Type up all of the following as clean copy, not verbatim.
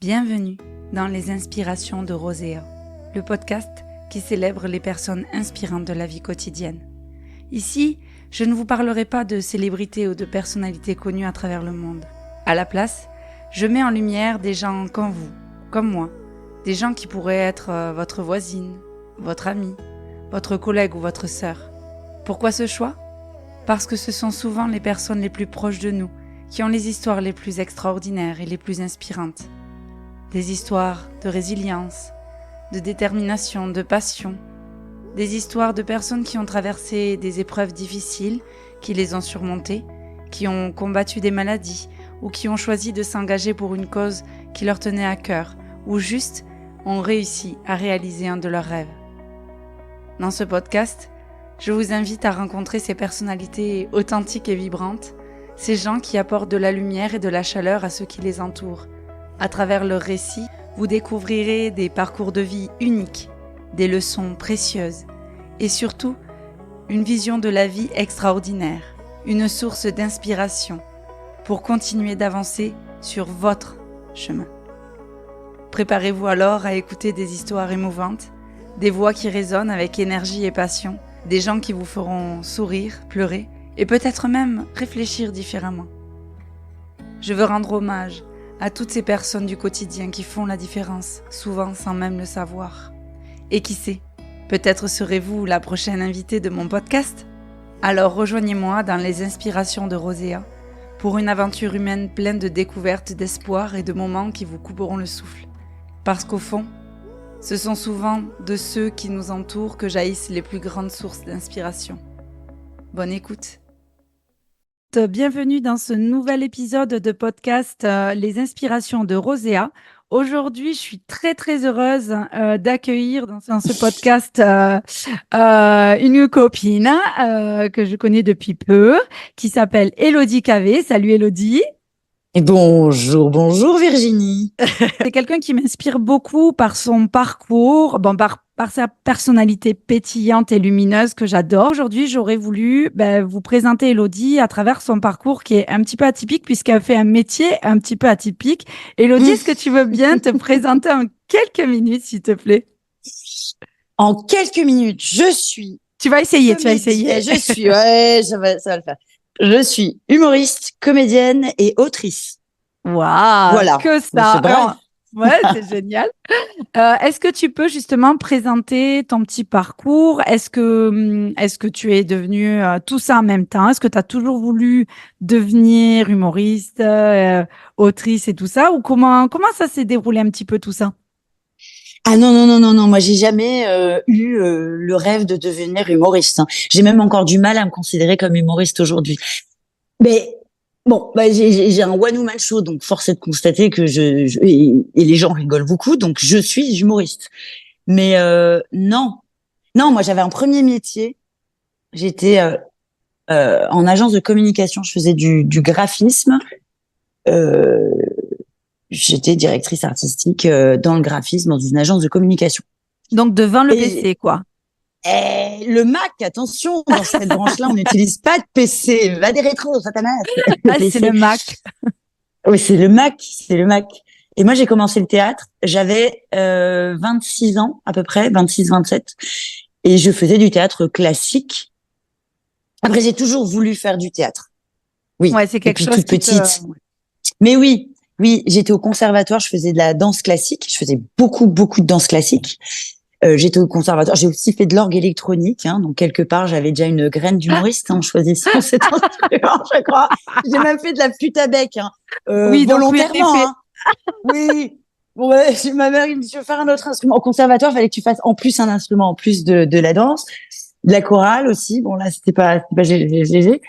Bienvenue dans les inspirations de Roséa, le podcast qui célèbre les personnes inspirantes de la vie quotidienne. Ici, je ne vous parlerai pas de célébrités ou de personnalités connues à travers le monde. À la place, je mets en lumière des gens comme vous, comme moi, des gens qui pourraient être votre voisine, votre amie, votre collègue ou votre sœur. Pourquoi ce choix ? Parce que ce sont souvent les personnes les plus proches de nous qui ont les histoires les plus extraordinaires et les plus inspirantes. Des histoires de résilience, de détermination, de passion. Des histoires de personnes qui ont traversé des épreuves difficiles, qui les ont surmontées, qui ont combattu des maladies ou qui ont choisi de s'engager pour une cause qui leur tenait à cœur ou juste ont réussi à réaliser un de leurs rêves. Dans ce podcast, je vous invite à rencontrer ces personnalités authentiques et vibrantes, ces gens qui apportent de la lumière et de la chaleur à ceux qui les entourent. À travers leurs récits, vous découvrirez des parcours de vie uniques, des leçons précieuses et surtout une vision de la vie extraordinaire, une source d'inspiration pour continuer d'avancer sur votre chemin. Préparez-vous alors à écouter des histoires émouvantes, des voix qui résonnent avec énergie et passion, des gens qui vous feront sourire, pleurer et peut-être même réfléchir différemment. Je veux rendre hommage à toutes ces personnes du quotidien qui font la différence, souvent sans même le savoir. Et qui sait, peut-être serez-vous la prochaine invitée de mon podcast ? Alors rejoignez-moi dans les inspirations de Roséa pour une aventure humaine pleine de découvertes, d'espoir et de moments qui vous couperont le souffle. Parce qu'au fond, ce sont souvent de ceux qui nous entourent que jaillissent les plus grandes sources d'inspiration. Bonne écoute. Bienvenue dans ce nouvel épisode de podcast Les inspirations de Roséa. Aujourd'hui, je suis très très heureuse d'accueillir dans ce podcast une copine que je connais depuis peu, qui s'appelle Élodie Cavé. Salut Élodie. Et bonjour Virginie. C'est quelqu'un qui m'inspire beaucoup par son parcours, par sa personnalité pétillante et lumineuse que j'adore. Aujourd'hui, j'aurais voulu vous présenter Élodie à travers son parcours qui est un petit peu atypique puisqu'elle fait un métier un petit peu atypique. Élodie, est-ce que tu veux bien te présenter en quelques minutes, s'il te plaît ? En quelques minutes, je suis... Tu vas essayer. Ouais, ça va le faire. Je suis humoriste, comédienne et autrice. Waouh, voilà. Que ça. Ouais, c'est génial. Est-ce que tu peux justement présenter ton petit parcours ? Est-ce que tu es devenue tout ça en même temps ? Est-ce que tu as toujours voulu devenir humoriste, autrice et tout ça ? Ou comment ça s'est déroulé un petit peu tout ça ? Ah non. Moi, j'ai jamais eu le rêve de devenir humoriste. J'ai même encore du mal à me considérer comme humoriste aujourd'hui. Mais bon, j'ai un one-woman show, donc force est de constater que et les gens rigolent beaucoup, donc je suis humoriste. Mais non, moi j'avais un premier métier. J'étais en agence de communication, je faisais du graphisme. J'étais directrice artistique dans le graphisme dans une agence de communication. Donc devant le PC, quoi. Le Mac, attention, dans cette branche-là, on n'utilise pas de PC. Va des rétros, Satanas. C'est le Mac. Oui, c'est le Mac. Et moi, j'ai commencé le théâtre. J'avais 26 ans à peu près, 26-27. Et je faisais du théâtre classique. Après, j'ai toujours voulu faire du théâtre. Oui, ouais, c'est quelque chose toute petite. Mais oui, j'étais au conservatoire, je faisais de la danse classique. Je faisais beaucoup de danse classique. J'étais au conservatoire. J'ai aussi fait de l'orgue électronique, donc quelque part j'avais déjà une graine d'humoriste en choisissant cet instrument, je crois. J'ai même fait de la flûte à bec, oui, volontairement. Oui, ouais. Ma mère, il me dit, je veux faire un autre instrument. Au conservatoire, il fallait que tu fasses en plus un instrument, en plus de la danse, de la chorale aussi. Bon là, c'était pas léger.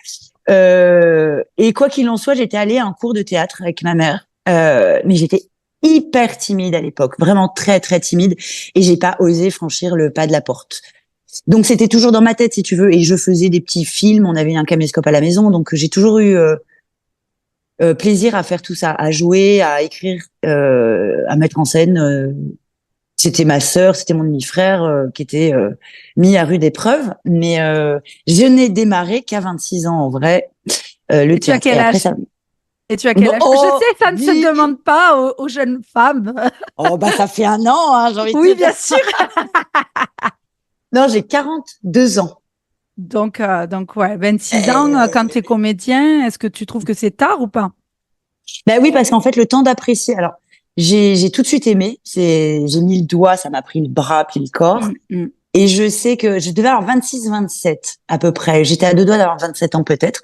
Et quoi qu'il en soit, j'étais allée à un cours de théâtre avec ma mère, mais j'étais hyper timide à l'époque, vraiment très très timide, et j'ai pas osé franchir le pas de la porte. Donc c'était toujours dans ma tête, si tu veux, et je faisais des petits films, on avait un caméscope à la maison, donc j'ai toujours eu plaisir à faire tout ça, à jouer, à écrire, à mettre en scène. C'était ma sœur, c'était mon demi-frère qui était mis à rude épreuve, mais je n'ai démarré qu'à 26 ans en vrai. Le théâtre. Tu as quel âge ? Et tu as quel âge? Je sais, ça ne se oui. demande pas aux jeunes femmes. Oh, bah, ça fait 1 an, hein, j'ai envie de Oui, te dire. bien sûr. Non, j'ai 42 ans. Donc ouais, 26 ans, quand tu es comédien, est-ce que tu trouves que c'est tard ou pas? Ben oui, parce qu'en fait, le temps d'apprécier. Alors, j'ai tout de suite aimé. J'ai mis le doigt, ça m'a pris le bras puis le corps. Et je sais que je devais avoir 26, 27 à peu près. J'étais à 2 doigts d'avoir 27 ans peut-être.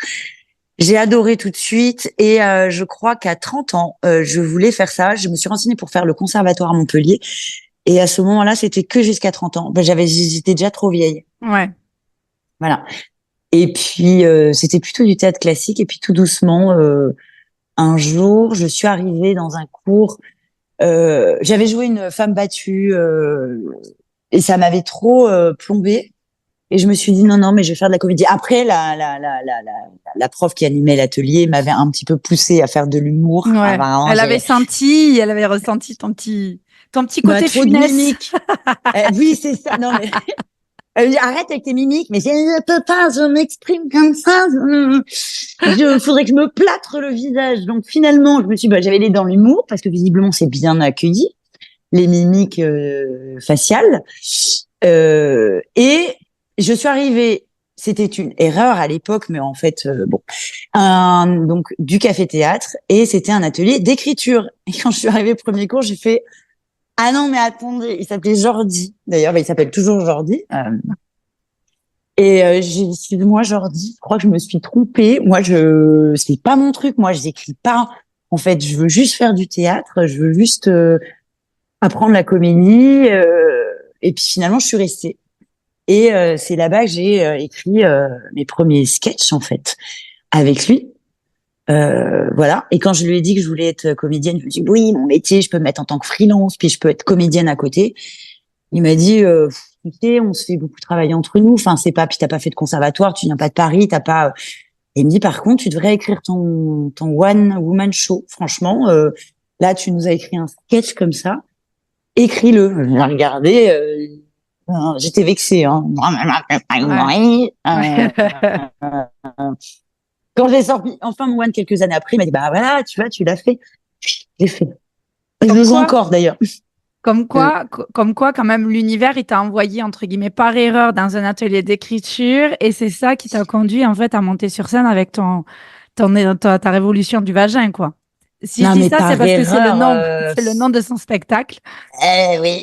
J'ai adoré tout de suite. Et je crois qu'à 30 ans, je voulais faire ça. Je me suis renseignée pour faire le conservatoire à Montpellier. Et à ce moment-là, c'était que jusqu'à 30 ans. Ben, j'étais déjà trop vieille. Ouais. Voilà. Et puis, c'était plutôt du théâtre classique. Et puis, tout doucement, un jour, je suis arrivée dans un cours. J'avais joué une femme battue et ça m'avait trop plombée. Et je me suis dit non, non, mais je vais faire de la comédie. Après, la prof qui animait l'atelier m'avait un petit peu poussée à faire de l'humour. Ouais. Vraiment, Elle avait ressenti ton petit côté trop de funeste. mimiques. Oui, c'est ça. Non, mais elle me dit arrête avec tes mimiques. Mais je ne peux pas, je m'exprime comme ça. Faudrait que je me plâtre le visage. Donc finalement, je me suis, j'avais les dents l'humour parce que visiblement c'est bien accueilli, les mimiques faciales. Et je suis arrivée. C'était une erreur à l'époque, mais en fait, donc du café-théâtre et c'était un atelier d'écriture. Et quand je suis arrivée au premier cours, j'ai fait ah non mais attendez, il s'appelait Jordi. D'ailleurs, il s'appelle toujours Jordi. Et j'ai dit excuse-moi Jordi, je crois que je me suis trompée. Moi, c'est pas mon truc. Moi, je n'écris pas. En fait, je veux juste faire du théâtre. Je veux juste apprendre la comédie. Et puis finalement, je suis restée. Et c'est là-bas que j'ai écrit mes premiers sketchs en fait avec lui. Voilà. Et quand je lui ai dit que je voulais être comédienne, je me suis dit oui, mon métier, je peux me mettre en tant que freelance, puis je peux être comédienne à côté. Il m'a dit on se fait beaucoup travailler entre nous. Enfin, c'est pas, puis t'as pas fait de conservatoire, tu viens pas de Paris, t'as pas. Et il me dit par contre, tu devrais écrire ton one woman show. Franchement, là, tu nous as écrit un sketch comme ça, écris-le. Je l'ai regardé. J'étais vexée. Hein. Ouais. Quand j'ai sorti enfin mon one quelques années après, il m'a dit bah voilà, tu vois, tu l'as fait. J'ai fait. Je le joue encore d'ailleurs. Comme quoi, quand même, l'univers, il t'a envoyé, entre guillemets, par erreur dans un atelier d'écriture et c'est ça qui t'a conduit, en fait, à monter sur scène avec ta révolution du vagin, quoi. Si Non, je dis mais ça, par c'est parce que erreur, c'est le nom de son spectacle.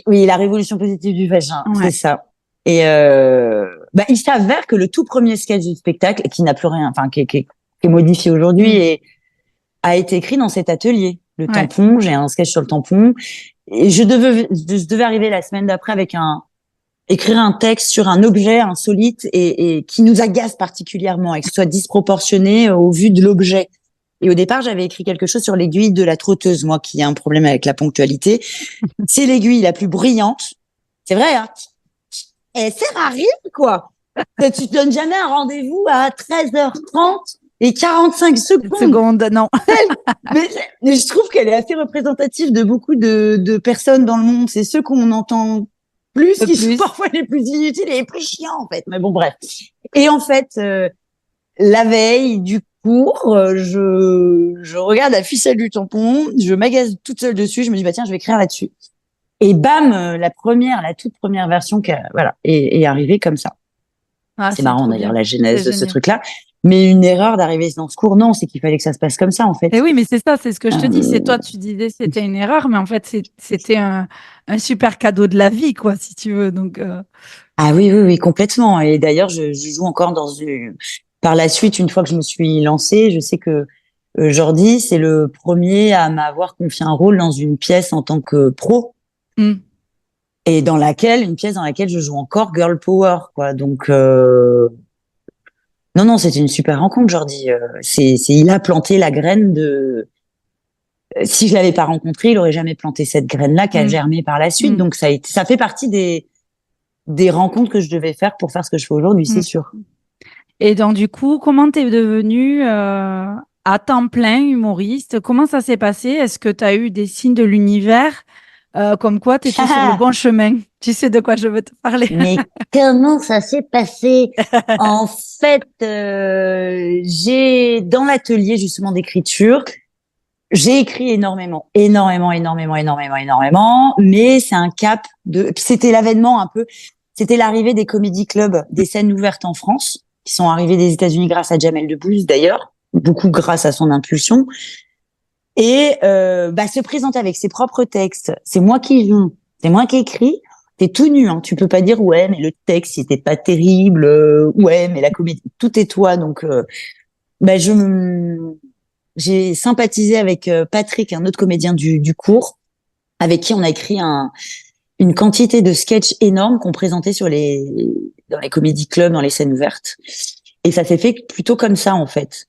oui, la révolution positive du vagin, Ouais. c'est ça. Et il s'avère que le tout premier sketch du spectacle, qui n'a plus rien, enfin qui est modifié aujourd'hui, et a été écrit dans cet atelier. Le tampon, j'ai un sketch sur le tampon, et je devais arriver la semaine d'après avec écrire un texte sur un objet insolite et qui nous agace particulièrement et que ce soit disproportionné au vu de l'objet. Et au départ, j'avais écrit quelque chose sur l'aiguille de la trotteuse, moi qui ai un problème avec la ponctualité. C'est l'aiguille la plus brillante. C'est vrai, hein. Elle sert à rien, quoi. Tu te donnes jamais un rendez-vous à 13h30 et 45 secondes. Non. mais je trouve qu'elle est assez représentative de beaucoup de personnes dans le monde. C'est ceux qu'on entend qui sont parfois les plus inutiles et les plus chiants, en fait. Mais bon, bref. Et en fait, la veille du cours, je regarde la ficelle du tampon, je m'agace toute seule dessus, je me dis, bah tiens, je vais écrire là-dessus. Et bam, la toute première version est arrivée comme ça. C'est marrant d'ailleurs, la genèse de ce truc-là. Mais une erreur d'arriver dans ce cours, non, c'est qu'il fallait que ça se passe comme ça, en fait. Et oui, mais c'est ça, c'est ce que je te dis. C'est toi, tu disais c'était une erreur, mais en fait, c'était un super cadeau de la vie, quoi, si tu veux. Donc, Ah oui, complètement. Et d'ailleurs, je joue encore par la suite, une fois que je me suis lancée, je sais que Jordi, c'est le premier à m'avoir confié un rôle dans une pièce en tant que pro. Et une pièce dans laquelle je joue encore girl power, quoi. Donc, non, c'était une super rencontre, Jordi. Il a planté la graine de. Si je l'avais pas rencontré, il aurait jamais planté cette graine-là qui a germé par la suite. Donc ça fait partie des rencontres que je devais faire pour faire ce que je fais aujourd'hui, c'est sûr. Et donc du coup, comment t'es devenue à temps plein humoriste? Comment ça s'est passé? Est-ce que tu as eu des signes de l'univers comme quoi tu étais sur le bon chemin? Tu sais de quoi je veux te parler? Mais comment ça s'est passé? En fait, j'ai dans l'atelier justement d'écriture, J'ai écrit énormément, mais c'est un cap c'était l'avènement un peu, c'était l'arrivée des comédie clubs, des scènes ouvertes en France, qui sont arrivées des États-Unis grâce à Jamel Debbouze d'ailleurs, beaucoup grâce à son impulsion. Et se présenter avec ses propres textes, c'est moi qui joue, c'est moi qui écris. T'es tout nu, hein. Tu peux pas dire ouais, mais le texte il était pas terrible, ouais, mais la comédie, tout est toi. Donc, j'ai sympathisé avec Patrick, un autre comédien du cours, avec qui on a écrit une quantité de sketchs énormes qu'on présentait dans les comédie clubs, dans les scènes ouvertes. Et ça s'est fait plutôt comme ça en fait.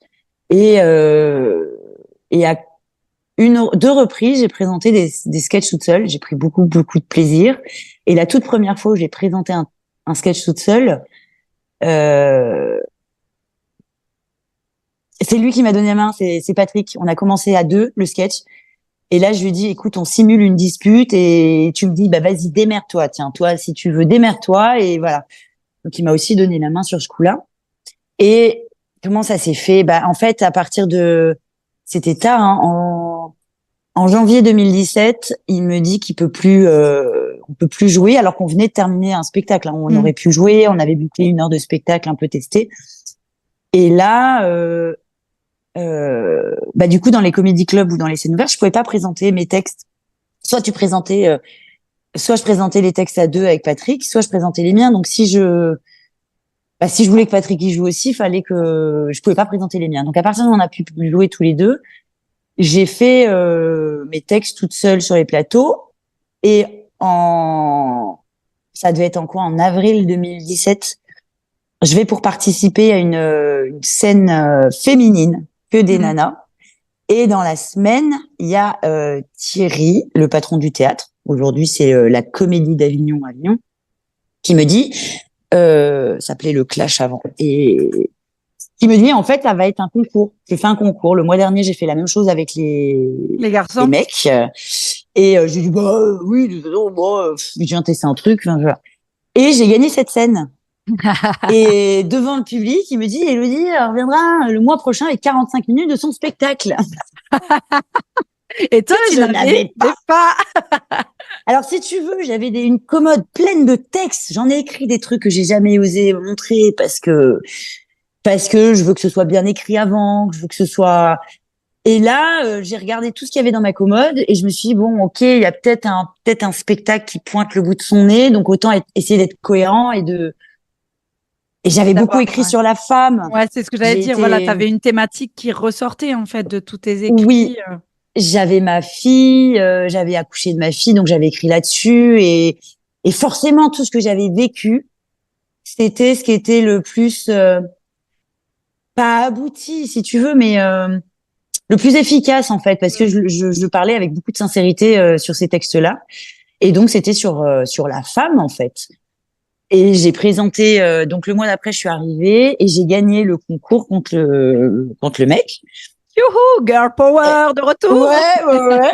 Et à deux reprises, j'ai présenté des sketchs toute seule. J'ai pris beaucoup de plaisir. Et la toute première fois où j'ai présenté un sketch toute seule, c'est lui qui m'a donné la main. C'est Patrick. On a commencé à deux le sketch. Et là, je lui dis, écoute, on simule une dispute et tu me dis, bah vas-y, démerde-toi. Tiens, toi, si tu veux, démerde-toi. Et voilà. Donc, il m'a aussi donné la main sur ce coup-là. Et comment ça s'est fait? Bah, en fait, c'était tard, hein, en janvier 2017, il me dit qu'il peut plus, on peut plus jouer, alors qu'on venait de terminer un spectacle, hein. On aurait pu jouer, on avait bouclé 1 heure de spectacle un peu testé. Et là, du coup, dans les comédie clubs ou dans les scènes ouvertes, je pouvais pas présenter mes textes. Soit je présentais les textes à deux avec Patrick, soit je présentais les miens. Donc si je voulais que Patrick y joue aussi, je pouvais pas présenter les miens. Donc à partir de on a pu jouer tous les deux, j'ai fait mes textes toute seule sur les plateaux. Et ça devait être en avril 2017, je vais pour participer à une scène féminine, que des nanas. Et dans la semaine, il y a Thierry, le patron du théâtre. Aujourd'hui, c'est la Comédie d'Avignon à Avignon, qui me dit, ça s'appelait le Clash avant, et qui me dit en fait, ça va être un concours. J'ai fait un concours. Le mois dernier, j'ai fait la même chose avec les garçons, les mecs. Et j'ai dit oui, je viens tester un truc. Enfin, voilà. Et j'ai gagné cette scène. Et devant le public, il me dit, Élodie reviendra le mois prochain avec 45 minutes de son spectacle. Et toi, tu n'avais pas. Alors, si tu veux, j'avais une commode pleine de textes. J'en ai écrit des trucs que j'ai jamais osé montrer parce que je veux que ce soit bien écrit avant, que je veux que ce soit. Et là, j'ai regardé tout ce qu'il y avait dans ma commode et je me suis dit, bon, ok, il y a peut-être un spectacle qui pointe le bout de son nez, donc autant essayer d'être cohérent et j'avais beaucoup écrit sur la femme. Ouais, c'est ce que j'allais dire. Voilà, tu avais une thématique qui ressortait en fait de tous tes écrits. Oui, j'avais ma fille, j'avais accouché de ma fille, donc j'avais écrit là-dessus et forcément tout ce que j'avais vécu, c'était ce qui était le plus pas abouti, si tu veux, mais le plus efficace en fait, parce que je parlais avec beaucoup de sincérité sur ces textes-là, et donc c'était sur la femme en fait. Et j'ai présenté donc le mois d'après, je suis arrivée et j'ai gagné le concours contre le mec. Youhou, girl power de retour. Ouais.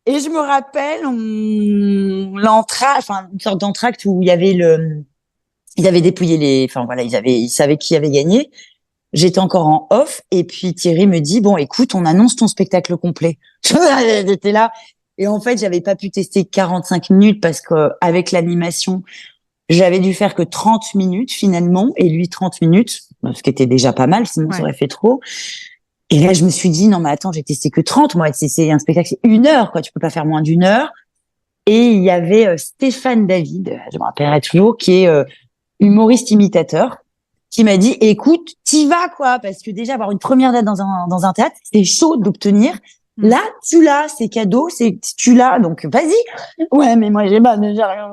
Et je me rappelle une sorte d'entracte où il y avait ils avaient dépouillé ils savaient qui avait gagné. J'étais encore en off et puis Thierry me dit, bon, écoute, on annonce ton spectacle complet. J'étais là. Et en fait, j'avais pas pu tester 45 minutes parce que avec l'animation, j'avais dû faire que 30 minutes finalement et lui 30 minutes, ce qui était déjà pas mal, sinon ça aurait fait trop. Et là, je me suis dit, non, mais attends, j'ai testé que 30. Moi, c'est un spectacle, c'est 1 heure, quoi. Tu peux pas faire moins d'1 heure. Et il y avait Stéphane David, je me rappellerai toujours, qui est humoriste imitateur, qui m'a dit, écoute, t'y vas, quoi, parce que déjà avoir une première date dans un théâtre, c'est chaud d'obtenir. Là, tu l'as, c'est cadeau, tu l'as, donc vas-y. Ouais, mais moi, j'ai rien.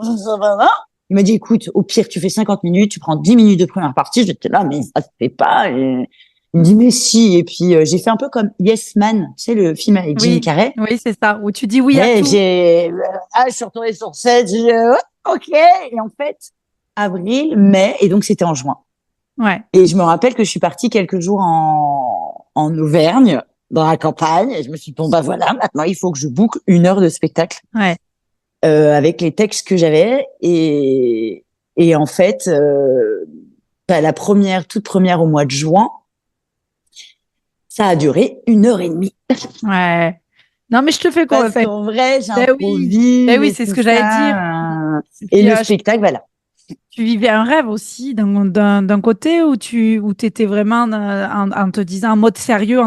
Il m'a dit, écoute, au pire, tu fais 50 minutes, tu prends 10 minutes de première partie. J'étais là, mais ça se fait pas. Et il me dit, mais si. Et puis, j'ai fait un peu comme Yes Man, tu sais, le film avec Jim Carrey. Oui, c'est ça, où tu dis oui à tout. Je suis retournée sur scène, j'ai dit, ok. Et en fait, avril, mai, et donc c'était en juin. Ouais. Et je me rappelle que je suis partie quelques jours en Auvergne, dans la campagne, et je me suis dit, bon, bah voilà, maintenant, il faut que je boucle 1 heure de spectacle. Ouais. Avec les textes que j'avais. Et en fait, la toute première au mois de juin, Ça a duré 1 heure et demie. Ouais. Non, mais je te fais quoi? Parce qu'en vrai, Oui. j'improvise. Ben oui, Et c'est ce tout que j'allais dire. ça. Et Et puis, le spectacle, voilà. tu vivais un rêve aussi d'un côté où où t'étais vraiment en te disant en mode sérieux,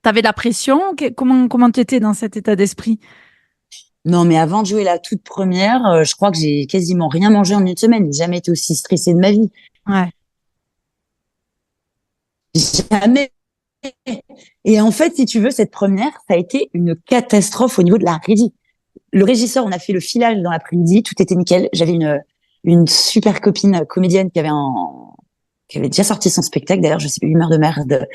t'avais de la pression. Comment t'étais dans cet état d'esprit? Non, mais avant de jouer la toute première, je crois que j'ai quasiment rien mangé en une semaine. J'ai jamais été aussi stressée de ma vie. Ouais. Jamais. Et en fait, si tu veux, cette première, ça a été une catastrophe au niveau de la régie. Le régisseur, on a fait le filage dans l'après-midi, tout était nickel. J'avais une super copine comédienne qui avait déjà sorti son spectacle, d'ailleurs, je sais pas, Humeur de merde,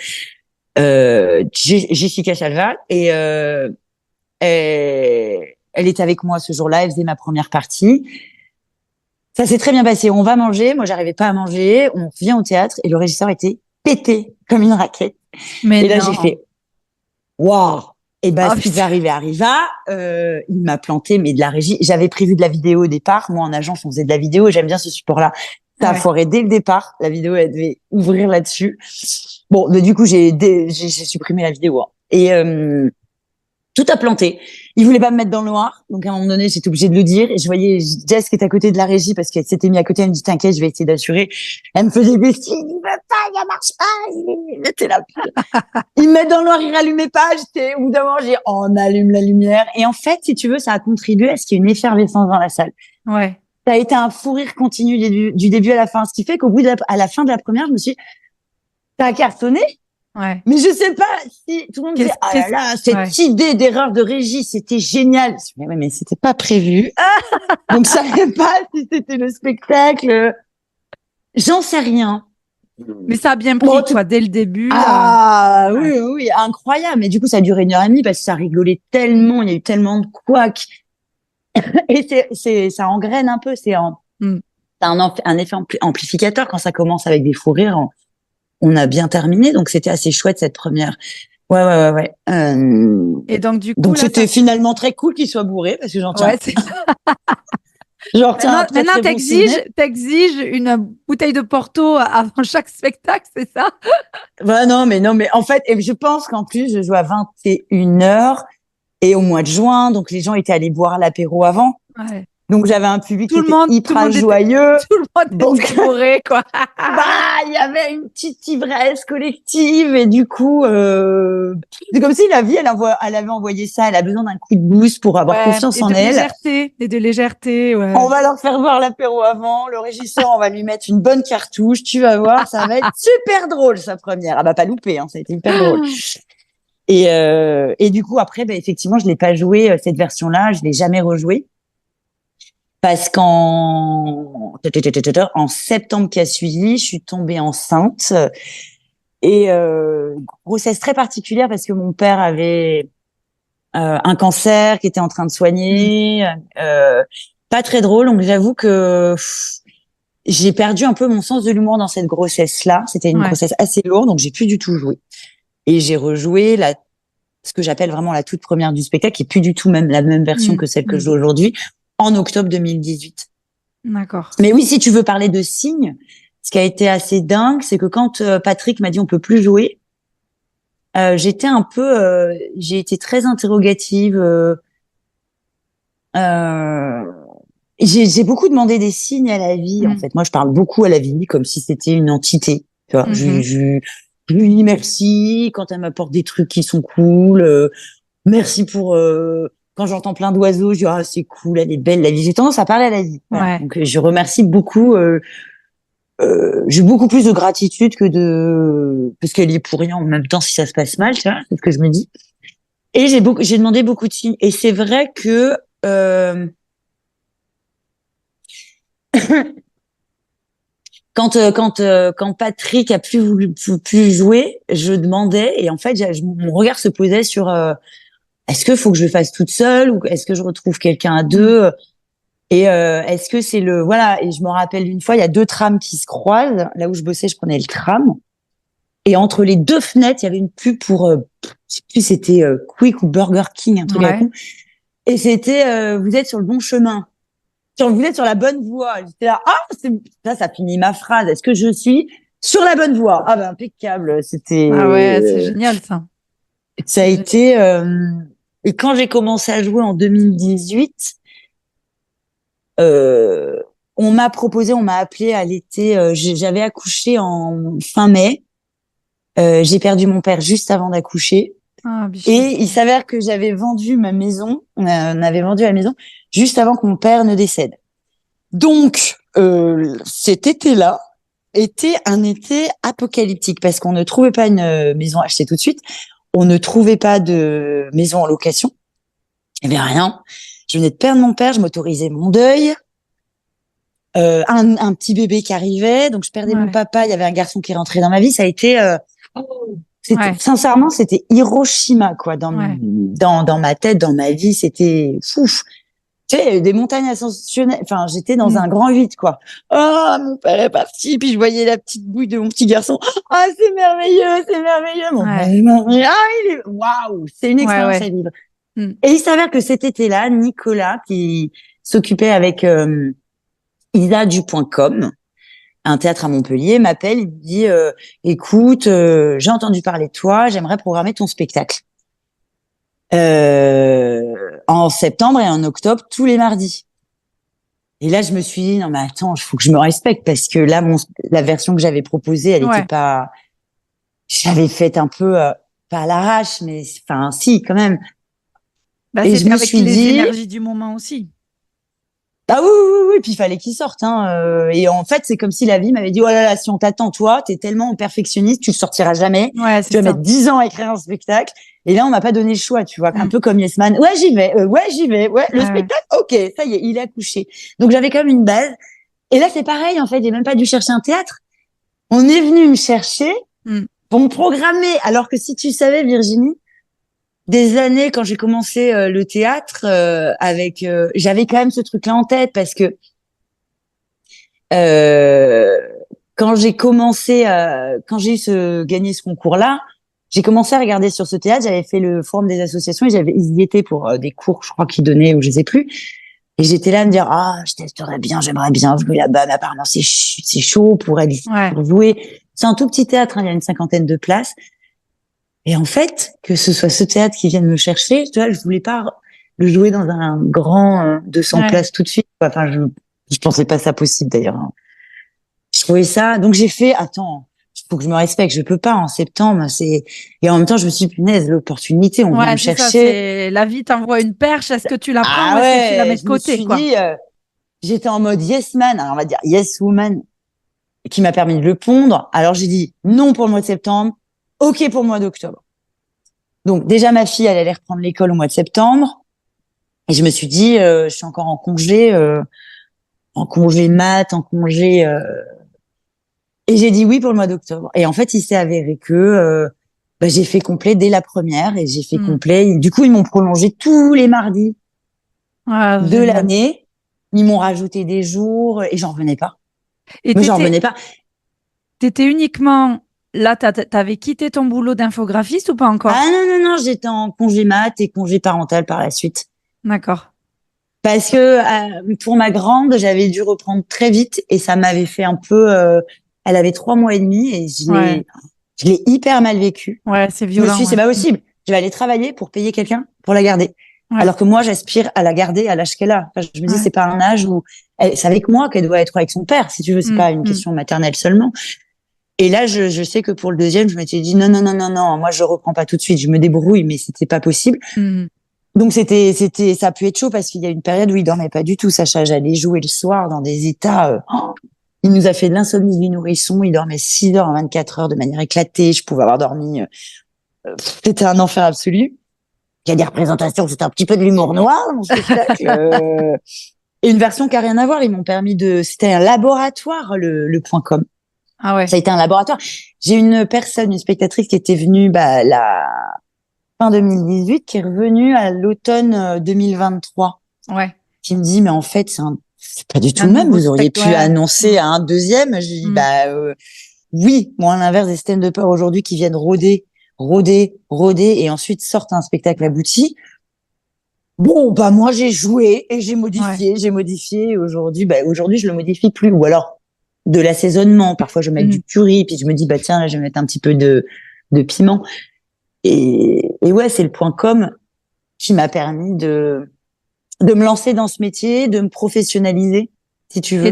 Jessica Chalva, et elle était avec moi ce jour-là, elle faisait ma première partie. Ça s'est très bien passé. On va manger. Moi, j'arrivais pas à manger. On vient au théâtre et le régisseur était pété comme une raquette. Mais Et là, j'ai non. fait waouh. Et ben, Oh, ce qui devait putain. arriver arriva. Il m'a planté, mais de la régie. J'avais prévu de la vidéo au départ. Moi, en agence, on faisait de la vidéo. J'aime bien ce support-là. Ça a Ouais. foiré dès le départ. La vidéo, elle devait ouvrir là-dessus. Bon, mais du coup, j'ai supprimé la vidéo, hein. Et tout a planté. Il voulait pas me mettre dans le noir. Donc, à un moment donné, j'étais obligée de le dire. Et je voyais Jess qui était à côté de la régie parce qu'elle s'était mise à côté. Elle me dit, t'inquiète, je vais essayer d'assurer. Elle me faisait des signes. Il veut pas, il marche pas. Il était là. Il me met dans le noir, il rallumait pas. Au bout d'un moment, j'ai dit, oh, on allume la lumière. Et en fait, si tu veux, ça a contribué à ce qu'il y ait une effervescence dans la salle. Ouais. Ça a été un fou rire continu du début à la fin. Ce qui fait qu'au bout à la fin de la première, je me suis dit, ça a cartonné. Ouais. Mais je sais pas si tout le monde disait, ah là là, cette Ouais. idée d'erreur de régie, c'était génial. Mais ouais, mais c'était pas prévu. Donc, je savais pas si c'était le spectacle. J'en sais rien. Mais ça a bien Bon, pris, quoi, dès le début. ah, Ouais. oui, oui, incroyable. Mais du coup, ça a duré 1 heure et demie parce que ça rigolait tellement, il y a eu tellement de couacs. Et ça engraine un peu, Mm. ça a un effet amplificateur quand ça commence avec des fous rires. On a bien terminé, donc c'était assez chouette cette première. Ouais, ouais, ouais, ouais. Et donc, du coup, Donc là, c'était finalement très cool qu'il soit bourré parce que ouais, c'est ça. j'en retiens un très Maintenant, très bon souvenir. t'exiges une bouteille de Porto avant chaque spectacle, c'est ça? Ouais, non, mais en fait, et je pense qu'en plus je joue à 21 h et au mois de juin, donc les gens étaient allés boire l'apéro avant. Ouais. Donc j'avais un public qui était Tout le hyper monde était, joyeux. tout le monde Donc était bourré, quoi. bah, il y avait une petite ivresse collective et du coup, c'est comme si la vie, elle avait envoyé ça. Elle a besoin d'un coup de boost pour avoir Ouais. confiance en elle. Et de légèreté, On ouais. va leur faire voir l'apéro avant. Le régisseur, on va lui mettre une bonne cartouche. Tu vas voir, ça va être super drôle sa première. Ah bah pas loupé, hein, ça a été hyper drôle. Et du coup après, bah, effectivement, je l'ai pas joué cette version-là. Je l'ai jamais rejoué parce en septembre qui a suivi, je suis tombée enceinte. Et grossesse très particulière parce que mon père avait un cancer qui était en train de Mm. soigner, pas très drôle. Donc j'avoue que j'ai perdu un peu mon sens de l'humour dans cette grossesse-là. C'était une Ouais. grossesse assez lourde, donc j'ai plus du tout joué. Et j'ai rejoué ce que j'appelle vraiment la toute première du spectacle, qui est plus du tout même la même version Mm. que celle que je Mm. joue aujourd'hui, en octobre 2018. D'accord. Mais oui, si tu veux parler de signes, ce qui a été assez dingue, c'est que quand Patrick m'a dit on peut plus jouer, j'ai été très interrogative. Euh, j'ai beaucoup demandé des signes à la vie. En Mm. fait, moi, je parle beaucoup à la vie comme si c'était une entité. Tu vois, Mhm. je lui dis merci quand elle m'apporte des trucs qui sont cool. Merci pour quand j'entends plein d'oiseaux, je dis ah c'est cool, elle est belle la vie. J'ai tendance à parler à la vie. Voilà. Ouais. Donc je remercie beaucoup. J'ai beaucoup plus de gratitude que parce qu'elle y est pour rien en même temps si ça se passe mal, tu vois, c'est ce que je me dis. Et j'ai demandé beaucoup de signes. Et c'est vrai que quand Patrick a plus jouer, je demandais et en fait mon regard se posait sur est-ce que faut que je le fasse toute seule ou est-ce que je retrouve quelqu'un à Mm. deux. Et est-ce que c'est voilà. Et je me rappelle une fois, il y a deux trams qui se croisent. Là où je bossais, je prenais le tram. Et entre les deux fenêtres, il y avait une pub pour, je sais plus, c'était Quick ou Burger King, un truc à la Ouais. con. Et c'était, vous êtes sur le bon chemin. Vous êtes sur la bonne voie. J'étais là, ah, ça finit ma phrase. Est-ce que je suis sur la bonne voie. Ah ben impeccable. C'était. Ah ouais, c'est génial ça. Ça a été. Et quand j'ai commencé à jouer en 2018, euh, on m'a proposé, on m'a appelé à l'été. J'avais accouché en fin mai. J'ai perdu mon père juste avant d'accoucher. Ah, bichette. Et il s'avère que j'avais vendu ma maison. On avait vendu la maison juste avant que mon père ne décède. Donc, cet été-là était un été apocalyptique parce qu'on ne trouvait pas une maison achetée tout de suite. On ne trouvait pas de maison en location. Il n'y avait rien. Je venais de perdre mon père, je m'autorisais mon deuil. Un petit bébé qui arrivait, donc je perdais mon papa. Il y avait un garçon qui rentrait dans ma vie. Ça a été, sincèrement, c'était Hiroshima quoi dans ma tête, dans ma vie. C'était fou. Tu sais, il y avait des montagnes ascensionnelles. Enfin, j'étais dans un grand vide, quoi. Oh, mon père est parti. Puis je voyais la petite bouille de mon petit garçon. Ah, c'est merveilleux, c'est merveilleux. Mon père est mort. Ah, waouh, c'est une expérience à vivre. Et il s'avère que cet été-là, Nicolas, qui s'occupait avec Isa du Point Com, un théâtre à Montpellier, m'appelle. Il me dit, écoute, j'ai entendu parler de toi. J'aimerais programmer ton spectacle. En septembre et en octobre, tous les mardis. Et là, je me suis dit, non, mais attends, il faut que je me respecte parce que là, la version que j'avais proposée, elle était pas, j'avais fait un peu, pas à l'arrache, mais enfin, si, quand même. Bah, et c'était avec les énergies du moment aussi. Ah oui, puis il fallait qu'il sorte, hein. Et en fait, c'est comme si la vie m'avait dit, oh là là, si on t'attend, toi, t'es tellement perfectionniste, tu le sortiras jamais. Tu vas mettre 10 ans à écrire un spectacle. Et là, on m'a pas donné le choix, tu vois, un peu comme Yes Man. Ouais, j'y vais, le spectacle, ok, ça y est, il est accouché. Donc j'avais quand même une base. Et là, c'est pareil, en fait, j'ai même pas dû chercher un théâtre. On est venu me chercher pour me programmer. Alors que si tu savais, Virginie, des années quand j'ai commencé le théâtre j'avais quand même ce truc là en tête parce que quand j'ai commencé quand j'ai gagné ce concours là, j'ai commencé à regarder sur ce théâtre. J'avais fait le forum des associations et ils y étaient pour des cours, je crois qu'ils donnaient ou je sais plus, et j'étais là à me dire je testerais bien, j'aimerais bien jouer là-bas, mais apparemment c'est chaud pour jouer. C'est un tout petit théâtre, hein, il y a une 50aine de places. Et en fait, que ce soit ce théâtre qui vienne me chercher, tu vois, je voulais pas le jouer dans un grand 200 places tout de suite. Enfin, je pensais pas ça possible d'ailleurs. Je trouvais ça, donc j'ai fait, attends, faut que je me respecte, je peux pas en septembre, et en même temps, je me suis dit, punaise, l'opportunité, on vient me chercher. La vie t'envoie une perche, est-ce que tu la prends ou est-ce que tu la mets de côté, quoi? Dit, j'étais en mode yes man, alors on va dire yes woman, qui m'a permis de le pondre. Alors j'ai dit non pour le mois de septembre, ok pour le mois d'octobre. Donc déjà ma fille, elle allait reprendre l'école au mois de septembre, et je me suis dit, je suis encore en congé mat, en congé, et j'ai dit oui pour le mois d'octobre. Et en fait, il s'est avéré que j'ai fait complet dès la première, et j'ai fait complet. Du coup, ils m'ont prolongé tous les mardis de l'année. Ils m'ont rajouté des jours, et j'en revenais pas. Et j'en revenais pas. T'étais uniquement là, t'avais quitté ton boulot d'infographiste ou pas encore? Ah non, j'étais en congé mat et congé parental par la suite. D'accord. Parce que pour ma grande, j'avais dû reprendre très vite et ça m'avait fait un peu. Elle avait 3 mois et demi et je l'ai hyper mal vécu. Ouais, c'est violent. Je me suis dit, c'est pas possible. Je vais aller travailler pour payer quelqu'un pour la garder. Alors que moi, j'aspire à la garder à l'âge qu'elle a. Enfin, je me dis, c'est pas un âge où c'est avec moi qu'elle doit être avec son père. Si tu veux, c'est pas une question maternelle seulement. Et là, je sais que pour le deuxième, je m'étais dit non, moi je reprends pas tout de suite, je me débrouille, mais c'était pas possible. Donc ça a pu être chaud parce qu'il y a une période où il dormait pas du tout. Sacha, j'allais jouer le soir dans des états. Il nous a fait de l'insomnie du nourrisson. Il dormait 6 heures en 24 heures de manière éclatée. Je pouvais avoir dormi. C'était un enfer absolu. Il y a des représentations, c'était un petit peu de l'humour noir dans mon spectacle. Et une version qui a rien à voir. Ils m'ont permis c'était un laboratoire le point com. Ah ouais. Ça a été un laboratoire. J'ai une spectatrice qui était venue la fin 2018, qui est revenue à l'automne 2023. Ouais. Qui me dit, mais en fait, c'est pas du tout le même. Vous auriez pu annoncer un deuxième. Je dis, oui. Moi, à l'inverse des stand-uppers aujourd'hui qui viennent rôder, et ensuite sortent un spectacle abouti. Bon, moi, j'ai joué et j'ai modifié. Et aujourd'hui, je le modifie plus. Ou alors, de l'assaisonnement. Parfois, je mets du curry, puis je me dis, bah tiens, là, je vais mettre un petit peu de piment. Et ouais, c'est le point com qui m'a permis de me lancer dans ce métier, de me professionnaliser, si tu veux. Et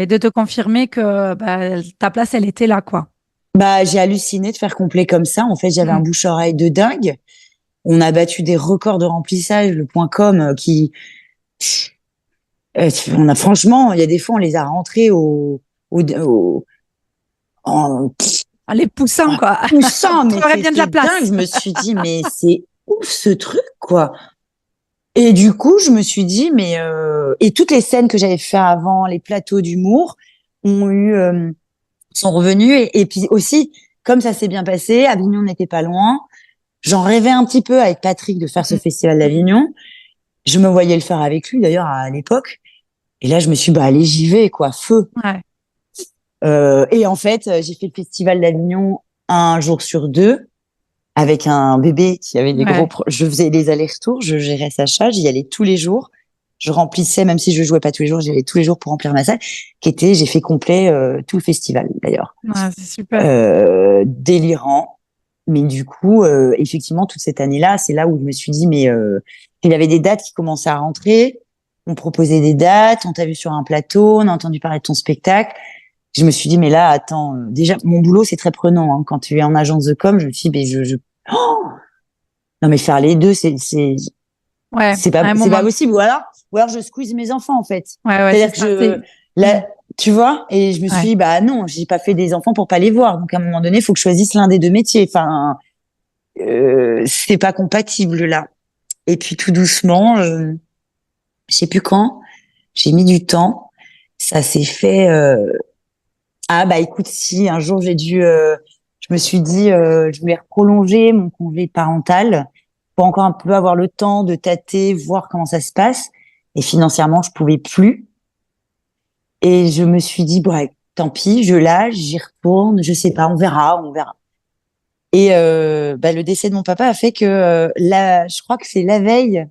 de te confirmer que bah, ta place, elle était là, quoi. Bah, j'ai halluciné de faire complet comme ça. En fait, j'avais un bouche-oreille de dingue. On a battu des records de remplissage, le point com on a franchement, il y a des fois, on les a rentrés en Les poussants, quoi. poussant, mais aurait bien de la place. dingue. Je me suis dit, mais c'est ouf ce truc, quoi. Et du coup, je me suis dit, mais et toutes les scènes que j'avais fait avant, les plateaux d'humour, sont revenus. Et puis aussi, comme ça s'est bien passé, Avignon n'était pas loin. J'en rêvais un petit peu avec Patrick de faire ce festival d'Avignon. Je me voyais le faire avec lui d'ailleurs à l'époque. Et là, je me suis dit, bah allez, j'y vais, quoi, feu. Ouais. Et en fait, j'ai fait le festival d'Avignon un jour sur deux avec un bébé qui avait des je faisais les allers-retours, je gérais sa charge, j'y allais tous les jours. Je remplissais, même si je jouais pas tous les jours, j'y allais tous les jours pour remplir ma salle, j'ai fait complet tout le festival d'ailleurs. Ouais, c'est super. Délirant. Mais du coup, effectivement, toute cette année-là, c'est là où je me suis dit, mais il y avait des dates qui commençaient à rentrer. On proposait des dates, on t'a vu sur un plateau, on a entendu parler de ton spectacle. Je me suis dit, mais là, attends, déjà, mon boulot, c'est très prenant. Hein. Quand tu es en agence de com, je me suis dit, mais oh non, mais faire les deux, c'est pas possible. Ou alors je squeeze mes enfants, en fait. C'est-à-dire que là, tu vois, et je me suis dit, bah non, j'ai pas fait des enfants pour pas les voir. Donc, à un moment donné, il faut que je choisisse l'un des deux métiers. Enfin, c'est pas compatible, là. Et puis, tout doucement, je sais plus quand, j'ai mis du temps. Ça s'est fait, ah bah écoute, si un jour je me suis dit, je voulais prolonger mon congé parental pour encore un peu avoir le temps de tâter, voir comment ça se passe. Et financièrement, je pouvais plus. Et je me suis dit, bon, tant pis, je lâche, j'y retourne, je sais pas, on verra, on verra. Et bah, le décès de mon papa a fait que je crois que c'est la veille,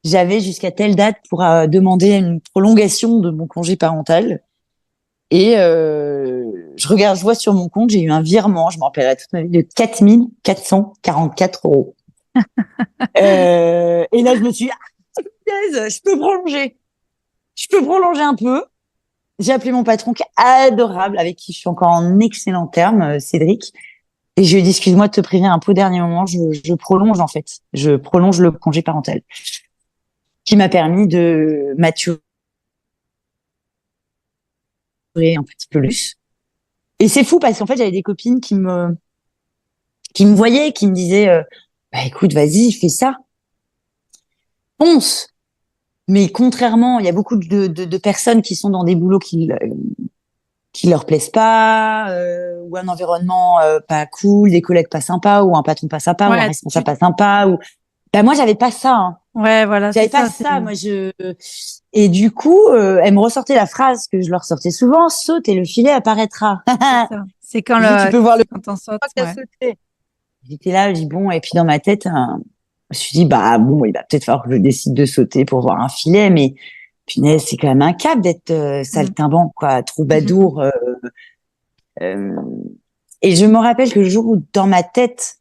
j'avais jusqu'à telle date pour demander une prolongation de mon congé parental. Et je vois sur mon compte, j'ai eu un virement, je m'en rappellerai toute ma vie, de 4 444 euros. Et là, je me suis dit, ah, je peux prolonger. Je peux prolonger un peu. J'ai appelé mon patron qui est adorable, avec qui je suis encore en excellent terme, Cédric. Et je lui ai dit, excuse-moi de te prévenir un peu au dernier moment, je prolonge en fait. Je prolonge le congé parental. Qui m'a permis de maturer un petit peu plus. Et c'est fou parce qu'en fait, j'avais des copines qui me voyaient, qui me disaient, bah écoute, vas-y, fais ça. Ponce. Mais contrairement, il y a beaucoup de personnes qui sont dans des boulots qui leur plaisent pas, ou un environnement pas cool, des collègues pas sympas, ou un patron pas sympa, ou un responsable pas sympa. Ou bah moi, j'avais pas ça. Hein. Ouais, voilà. J'avais pas ça. Moi, et du coup, elle me ressortait la phrase que je leur sortais souvent: saute et le filet apparaîtra. C'est quand tu peux voir quand on saute. J'étais là, je dis bon, et puis dans ma tête, je me suis dit bah bon, il va peut-être falloir que je décide de sauter pour voir un filet, mais punaise, c'est quand même un cap d'être saltimbanque, quoi, troubadour. Et je me rappelle que le jour où dans ma tête,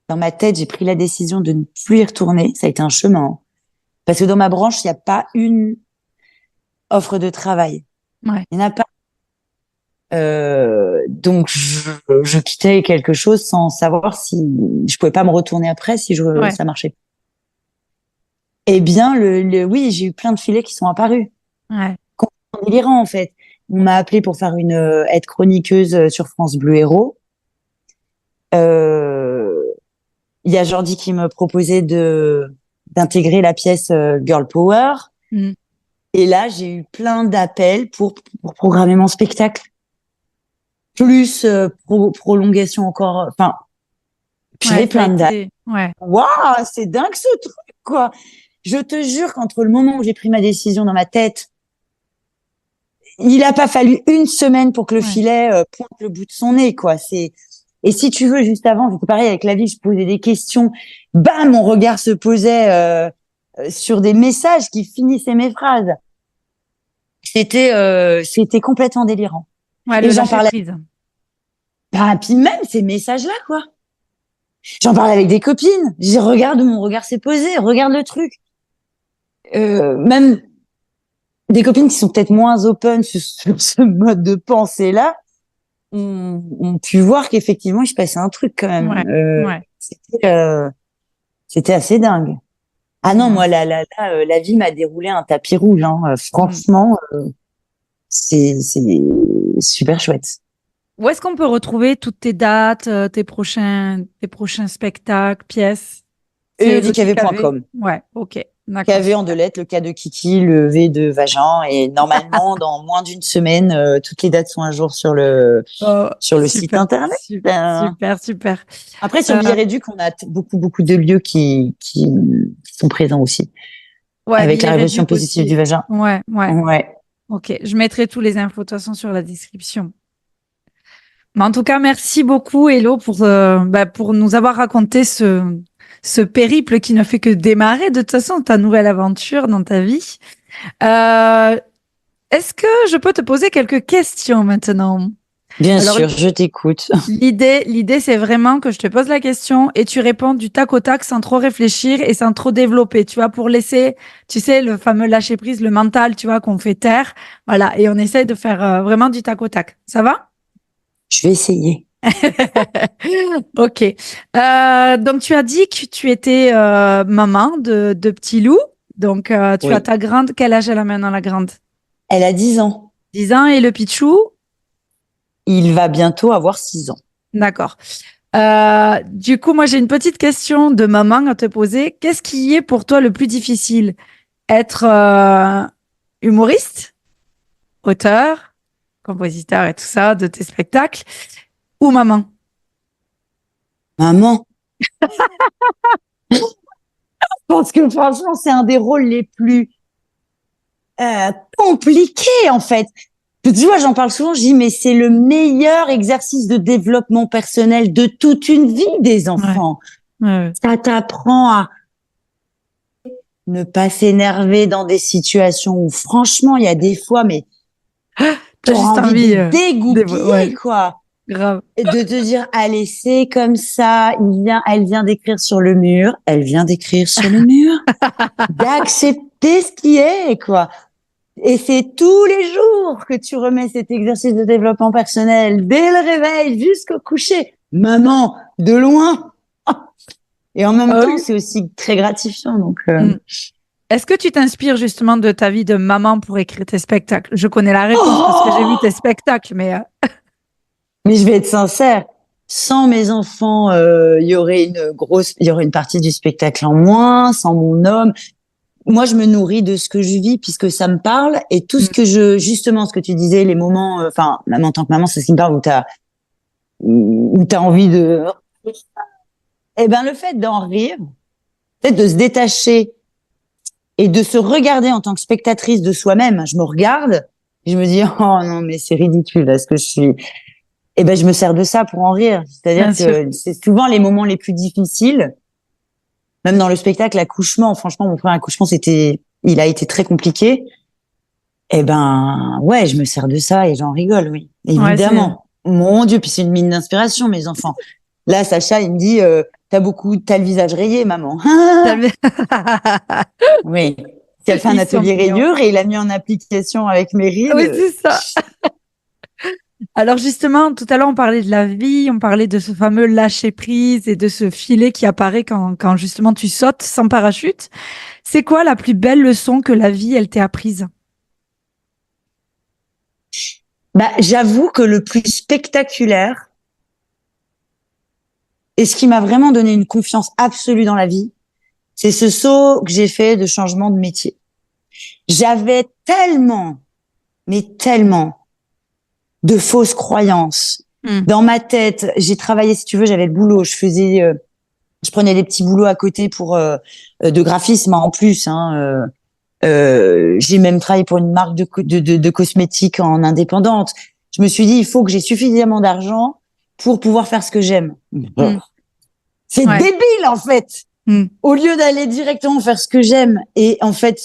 j'ai pris la décision de ne plus y retourner. Ça a été un chemin, parce que dans ma branche, il n'y a pas une offre de travail. Ouais. Il n'y en a pas. Donc je quittais quelque chose sans savoir si je pouvais pas me retourner après si ça marchait. Eh bien oui, j'ai eu plein de filets qui sont apparus. Ouais. Complètement délirant en fait. On m'a appelé pour faire être chroniqueuse sur France Bleu Héros. Il y a Jordi qui me proposait d'intégrer la pièce Girl Power. Et là, j'ai eu plein d'appels pour programmer mon spectacle. Plus prolongation encore. Enfin, j'avais plein de dates. Waouh, c'est dingue ce truc, quoi. Je te jure qu'entre le moment où j'ai pris ma décision dans ma tête, il a pas fallu une semaine pour que le filet pointe le bout de son nez, quoi. Et si tu veux, juste avant, j'étais pareil avec la vie, je posais des questions. Bam, mon regard se posait sur des messages qui finissaient mes phrases. c'était complètement délirant. Ouais, Et le j'en lâcher parlais. prise. Bah, puis même ces messages-là, quoi. J'en parlais avec des copines. Je dis, regarde où mon regard s'est posé, regarde le truc. Même des copines qui sont peut-être moins open sur ce mode de pensée-là, ont pu voir qu'effectivement, il se passait un truc quand même. Ouais, ouais. C'était assez dingue. Ah non, Bon. moi, la vie m'a déroulé un tapis rouge. Hein. Mm. Franchement, c'est super chouette. Où est-ce qu'on peut retrouver toutes tes dates, tes prochains spectacles, pièces? C'est Elodie Cavé? Kv.com. Ouais, ok, d'accord, KV en super. deux lettres, le K de Kiki, le V de Vagin. Et normalement, dans moins d'une semaine, toutes les dates sont à jour Oh, sur le site super, internet. super, super. Après, sur Euh, Billet Réduc, on a beaucoup de lieux qui sont présents aussi. ouais, Avec la billet révolution réduc positive aussi. du vagin. Ouais, ouais. Ouais. Ok, je mettrai tous les infos de toute façon sur la description. Mais en tout cas, merci beaucoup, Hello, pour nous avoir raconté ce périple qui ne fait que démarrer de toute façon ta nouvelle aventure dans ta vie. Euh, Est-ce que je peux te poser quelques questions maintenant? Bien Alors, sûr, je t'écoute. l'idée, c'est vraiment que je te pose la question et tu réponds du tac au tac sans trop réfléchir et sans trop développer, tu vois, pour laisser, tu sais, le fameux lâcher prise, le mental, tu vois, qu'on fait taire. Voilà. Et on essaye de faire vraiment du tac au tac. Ça va? Je vais essayer. Ok. Donc, tu as dit que tu étais maman de petits loups. Donc, tu as Oui. ta grande. Quel âge elle a maintenant, la grande? Elle a 10 ans. 10 ans. Et le pitchou? Il va bientôt avoir 6 ans. D'accord. Du coup, moi, j'ai une petite question de maman à te poser. Qu'est-ce qui est pour toi le plus difficile? Être humoriste, auteur, compositeur et tout ça de tes spectacles, ou maman? Maman, je pense que franchement, c'est un des rôles les plus compliqués, en fait. Tu vois, j'en parle souvent, je dis, mais c'est le meilleur exercice de développement personnel de toute une vie des Ouais, enfants. ouais, ouais. Ça t'apprend à ne pas s'énerver dans des situations où, franchement, il y a des fois, mais T'as t'auras juste envie de envie te dégoupiller, ouais, quoi. grave. Et de te dire, allez, c'est comme ça, elle vient d'écrire sur le mur, elle vient d'écrire sur le mur, d'accepter ce qui est, quoi. Et c'est tous les jours que tu remets cet exercice de développement personnel, dès le réveil jusqu'au coucher. Maman, de loin. Et en même Ah temps, oui. c'est aussi très gratifiant. Donc, Mm. Est-ce que tu t'inspires justement de ta vie de maman pour écrire tes spectacles? Je connais la réponse parce que j'ai vu tes oh spectacles, mais mais je vais être sincère. Sans mes enfants, il y aurait une partie du spectacle en moins. Sans mon homme, moi, je me nourris de ce que je vis puisque ça me parle et tout ce mm, que justement, ce que tu disais, les moments, enfin, même en tant que maman, c'est ce qui me parle où t'as envie de, eh ben, le fait d'en rire, peut-être de se détacher et de se regarder en tant que spectatrice de soi-même. Je me regarde et je me dis, oh non, mais c'est ridicule, est-ce que je suis, eh ben, je me sers de ça pour en rire. C'est-à-dire bien sûr. que c'est souvent les moments les plus difficiles. Même dans le spectacle, l'accouchement, franchement, mon premier accouchement, il a été très compliqué. Eh ben, ouais, je me sers de ça et j'en rigole, oui. Ouais, c'est. Évidemment. Mon Dieu, puis c'est une mine d'inspiration, mes enfants. Là, Sacha, il me dit, t'as le visage rayé, maman. Oui. Il a fait un Ils sont atelier mignons. rayure et il a mis en application avec mes Oui, rides. c'est ça. Alors justement, tout à l'heure, on parlait de la vie, on parlait de ce fameux lâcher prise et de ce filet qui apparaît quand justement tu sautes sans parachute. C'est quoi la plus belle leçon que la vie, elle t'ait apprise? Bah, j'avoue que le plus spectaculaire et ce qui m'a vraiment donné une confiance absolue dans la vie, c'est ce saut que j'ai fait de changement de métier. J'avais tellement, mais tellement de fausses croyances. Mm. Dans ma tête, j'ai travaillé, si tu veux, j'avais le boulot, je prenais des petits boulots à côté pour de graphisme en plus. Hein, j'ai même travaillé pour une marque de cosmétiques en indépendante. Je me suis dit, il faut que j'ai suffisamment d'argent pour pouvoir faire ce que j'aime. Mm. C'est Ouais. débile en fait. Mm. Au lieu d'aller directement faire ce que j'aime, et en fait,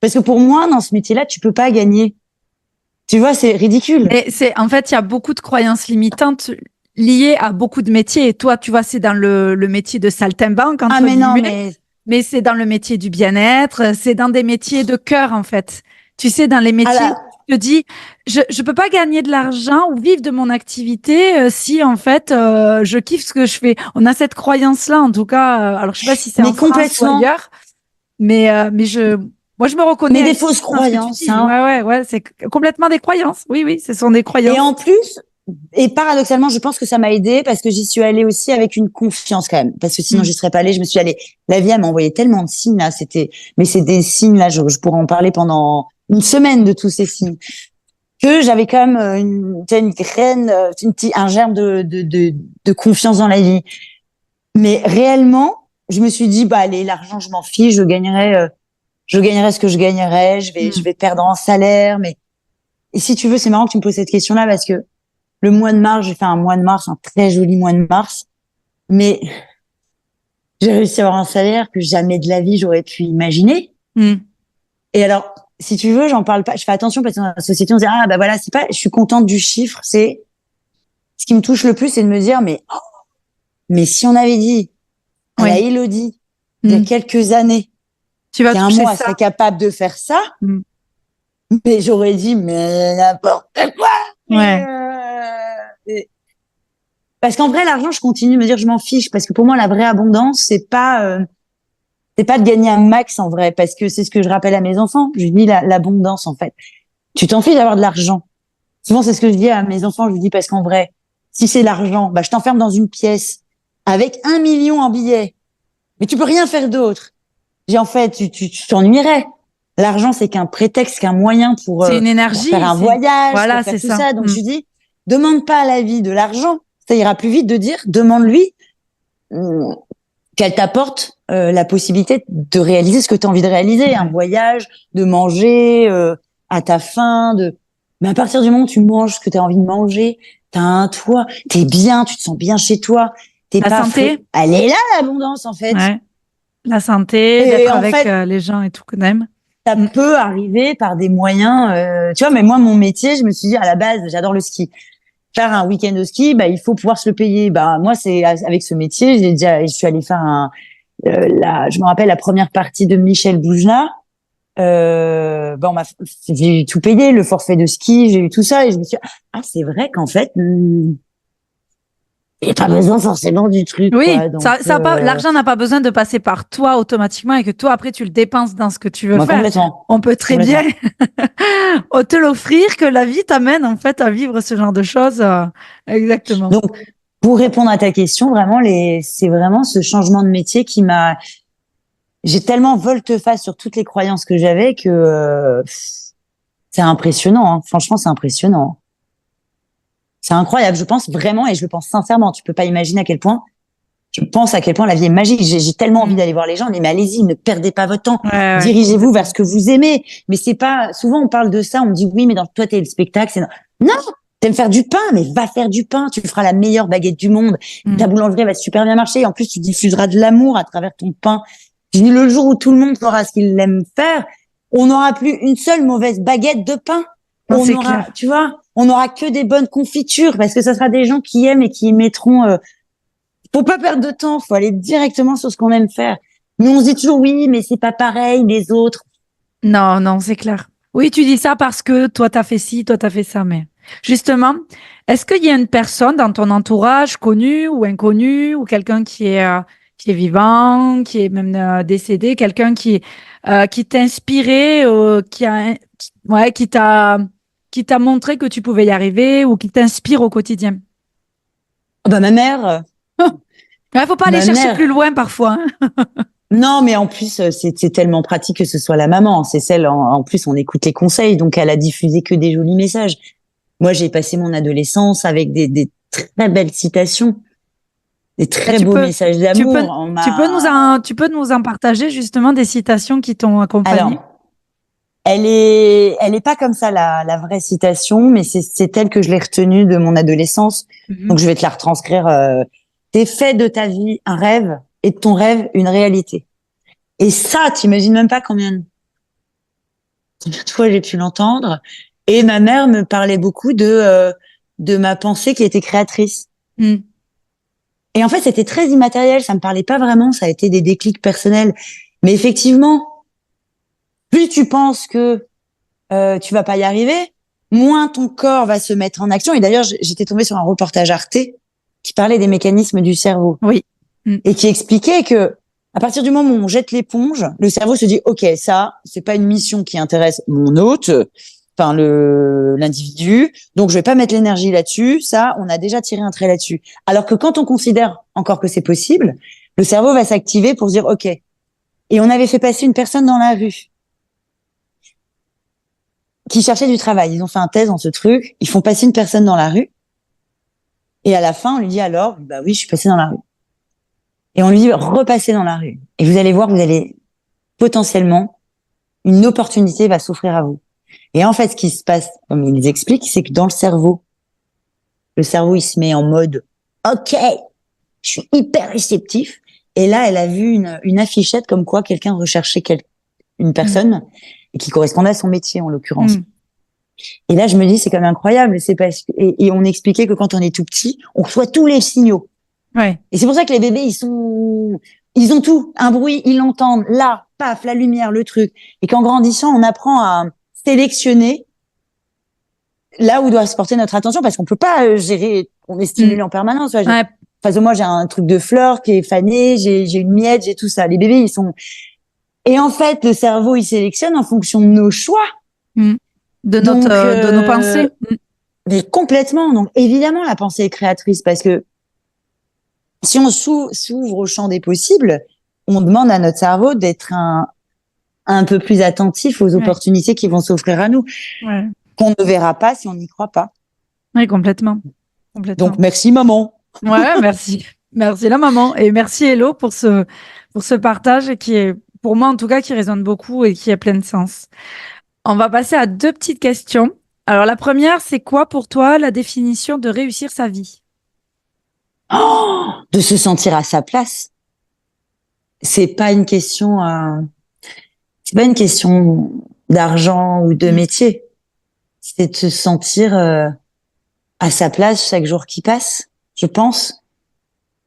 Parce que pour moi, dans ce métier-là, tu peux pas gagner. Tu vois, c'est ridicule. Et en fait, il y a beaucoup de croyances limitantes liées à beaucoup de métiers. Et toi, tu vois, c'est dans le métier de saltimbanque, entre Mais non, guillemets. Mais c'est dans le métier du bien-être, c'est dans des métiers de cœur, en fait. Tu sais, dans les métiers où tu te dis, je peux pas gagner de l'argent ou vivre de mon activité si, en fait, je kiffe ce que je fais. On a cette croyance-là, en tout cas. Alors, je sais pas si c'est en France ou ailleurs, mais moi, je me reconnais Mais des fausses dans ce que tu croyances, dis. hein. Ouais, c'est complètement des croyances. Oui, oui, ce sont des croyances. Et en plus, et paradoxalement, je pense que ça m'a aidé parce que j'y suis allée aussi avec une confiance quand même. Parce que sinon, j'y serais pas allée. Je me suis allée. La vie, elle m'a envoyé tellement de signes là. Mais c'est des signes là. Je pourrais en parler pendant une semaine de tous ces signes. Que j'avais quand même une graine, un germe de confiance dans la vie. Mais réellement, je me suis dit, bah allez, l'argent, je m'en fiche. Je gagnerai ce que je gagnerai. Je vais perdre en salaire. Mais et si tu veux, c'est marrant que tu me poses cette question-là parce que le mois de mars, j'ai fait un mois de mars, un très joli mois de mars, mais j'ai réussi à avoir un salaire que jamais de la vie j'aurais pu imaginer. Et alors, si tu veux, j'en parle pas. Je fais attention parce que dans la société, on se dit bah voilà, c'est pas. Je suis contente du chiffre. C'est ce qui me touche le plus, c'est de me dire mais si on avait dit à la Élodie il y a quelques années, tu vas qu'un mois elle serait capable de faire ça, mais j'aurais dit mais n'importe quoi. Parce qu'en vrai, l'argent, je continue de me dire, je m'en fiche, parce que pour moi, la vraie abondance, c'est pas de gagner un max en vrai, parce que c'est ce que je rappelle à mes enfants. Je dis l'abondance en fait. Tu t'en fiches d'avoir de l'argent. Souvent, c'est ce que je dis à mes enfants. Je lui dis parce qu'en vrai, si c'est l'argent, bah je t'enferme dans une pièce avec 1 million en billets, mais tu peux rien faire d'autre. J'ai en fait, tu t'ennuierais. L'argent, c'est qu'un prétexte, qu'un moyen pour c'est une énergie, faire un voyage, voilà, pour faire c'est tout ça. Donc je je lui dis, demande pas à la vie de l'argent. Ça ira plus vite de dire, demande-lui qu'elle t'apporte la possibilité de réaliser ce que tu as envie de réaliser, un voyage, de manger à ta faim, mais à partir du moment où tu manges ce que tu as envie de manger, tu as un toit, tu es bien, tu te sens bien chez toi, t'es la pas santé, elle est là l'abondance en fait. La santé, d'être avec les gens et tout qu'on aime. Ça peut arriver par des moyens tu vois, mais moi mon métier, je me suis dit à la base, j'adore le ski. Faire un week-end de ski, il faut pouvoir se le payer. Moi, c'est avec ce métier, je suis allée faire je me rappelle la première partie de Michel Boujna. J'ai tout payé, le forfait de ski, j'ai eu tout ça et je me suis dit, c'est vrai qu'en fait, il n'y a pas besoin forcément du truc. Oui, quoi. Donc, l'argent n'a pas besoin de passer par toi automatiquement et que toi, après, tu le dépenses dans ce que tu veux faire. Complètement. On peut très bien te l'offrir, que la vie t'amène en fait à vivre ce genre de choses. Exactement. Donc, pour répondre à ta question, vraiment, c'est vraiment ce changement de métier qui m'a... J'ai tellement volte-face sur toutes les croyances que j'avais que c'est impressionnant. Hein. Franchement, c'est impressionnant. C'est incroyable. Je pense vraiment, et je le pense sincèrement, tu peux pas imaginer à quel point, je pense à quel point la vie est magique. J'ai tellement envie d'aller voir les gens, mais allez-y, ne perdez pas votre temps. Dirigez-vous vers ce que vous aimez. Mais c'est pas, souvent on parle de ça, on me dit oui, mais toi t'es le spectacle, non, t'aimes faire du pain, mais va faire du pain, tu feras la meilleure baguette du monde. Ta boulangerie va super bien marcher, et en plus tu diffuseras de l'amour à travers ton pain. Je dis, le jour où tout le monde fera ce qu'il aime faire, on n'aura plus une seule mauvaise baguette de pain. On aura, tu vois, on n'aura que des bonnes confitures parce que ça sera des gens qui aiment et qui mettront. Faut pas perdre de temps, faut aller directement sur ce qu'on aime faire. Mais on se dit toujours oui, mais c'est pas pareil les autres. Non, c'est clair. Oui, tu dis ça parce que toi t'as fait ci, toi t'as fait ça, mais justement, est-ce qu'il y a une personne dans ton entourage, connue ou inconnue, ou quelqu'un qui est vivant, qui est même décédé, quelqu'un qui t'a inspiré, qui t'a montré que tu pouvais y arriver ou qui t'inspire au quotidien? Ma mère. Faut pas aller chercher plus loin parfois. Hein. Non, mais en plus, c'est tellement pratique que ce soit la maman. C'est celle, en plus, on écoute les conseils, donc elle a diffusé que des jolis messages. Moi, j'ai passé mon adolescence avec des très belles citations. Des très beaux messages d'amour. Tu peux nous en partager justement des citations qui t'ont accompagné? Alors, elle est pas comme ça la vraie citation, mais c'est telle que je l'ai retenue de mon adolescence. Donc je vais te la retranscrire. T'es fait de ta vie un rêve et de ton rêve une réalité. Et ça, t'imagines même pas fois j'ai pu l'entendre. Et ma mère me parlait beaucoup de ma pensée qui était créatrice. Mm. Et en fait, c'était très immatériel, ça me parlait pas vraiment, ça a été des déclics personnels. Mais effectivement, plus tu penses que tu vas pas y arriver, moins ton corps va se mettre en action. Et d'ailleurs, j'étais tombée sur un reportage Arte qui parlait des mécanismes du cerveau Oui. Mm. et qui expliquait que à partir du moment où on jette l'éponge, le cerveau se dit OK, ça, c'est pas une mission qui intéresse mon hôte, enfin l'individu, donc je vais pas mettre l'énergie là-dessus, ça, on a déjà tiré un trait là-dessus. Alors que quand on considère encore que c'est possible, le cerveau va s'activer pour se dire OK. Et on avait fait passer une personne dans la rue qui cherchait du travail. Ils ont fait un test dans ce truc, ils font passer une personne dans la rue et à la fin, on lui dit alors, bah oui, je suis passé dans la rue. Et on lui dit repasser dans la rue. Et vous allez voir, vous allez potentiellement une opportunité va s'offrir à vous. Et en fait, ce qui se passe, comme ils expliquent, c'est que dans le cerveau, il se met en mode, OK, je suis hyper réceptif. Et là, elle a vu une affichette comme quoi quelqu'un recherchait une personne et qui correspondait à son métier, en l'occurrence. Et là, je me dis, c'est quand même incroyable. C'est parce que, et on expliquait que quand on est tout petit, on reçoit tous les signaux. Ouais. Et c'est pour ça que les bébés, ils ont tout. Un bruit, ils l'entendent. Là, paf, la lumière, le truc. Et qu'en grandissant, on apprend à sélectionner là où doit se porter notre attention parce qu'on peut pas gérer, on est stimulé en permanence. Ouais, Ouais. face de moi, j'ai un truc de fleur qui est fané, j'ai une miette, j'ai tout ça. Les bébés, ils sont, et en fait, le cerveau, il sélectionne en fonction de nos choix. De Donc, de nos pensées. mais complètement. Donc, évidemment, la pensée est créatrice parce que si on s'ouvre au champ des possibles, on demande à notre cerveau d'être un peu plus attentif aux opportunités qui vont s'offrir à nous, qu'on ne verra pas si on n'y croit pas. Oui, complètement. Complètement. Donc, merci maman. Ouais, merci. Merci la maman. Et merci Hello pour ce partage qui est, pour moi en tout cas, qui résonne beaucoup et qui a plein de sens. On va passer à deux petites questions. Alors la première, c'est quoi pour toi la définition de réussir sa vie? Oh, de se sentir à sa place. C'est pas une question, c'est pas une question d'argent ou de métier. C'est de se sentir à sa place chaque jour qui passe, je pense.